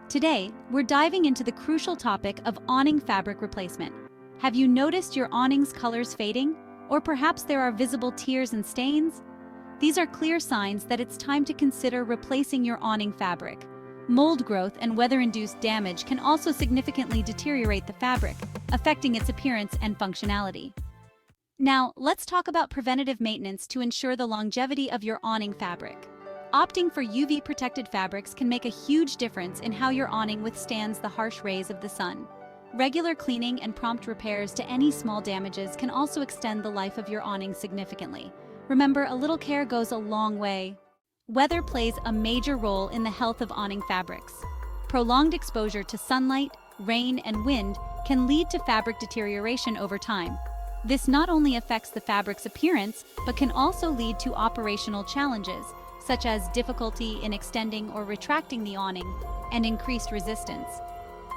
Today, we're diving into the crucial topic of awning fabric replacement. Have you noticed your awning's colors fading? Or perhaps there are visible tears and stains? These are clear signs that it's time to consider replacing your awning fabric. Mold growth and weather-induced damage can also significantly deteriorate the fabric, affecting its appearance and functionality. Now, let's talk about preventative maintenance to ensure the longevity of your awning fabric. Opting for UV-protected fabrics can make a huge difference in how your awning withstands the harsh rays of the sun. Regular cleaning and prompt repairs to any small damages can also extend the life of your awning significantly. Remember, a little care goes a long way. Weather plays a major role in the health of awning fabrics. Prolonged exposure to sunlight, rain, and wind can lead to fabric deterioration over time. This not only affects the fabric's appearance, but can also lead to operational challenges, such as difficulty in extending or retracting the awning and increased resistance.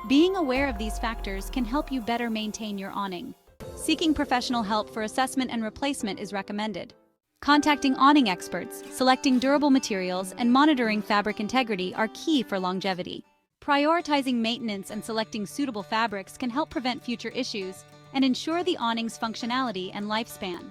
Being aware of these factors can help you better maintain your awning. Seeking professional help for assessment and replacement is recommended. Contacting awning experts, selecting durable materials, and monitoring fabric integrity are key for longevity. Prioritizing maintenance and selecting suitable fabrics can help prevent future issues and ensure the awning's functionality and lifespan.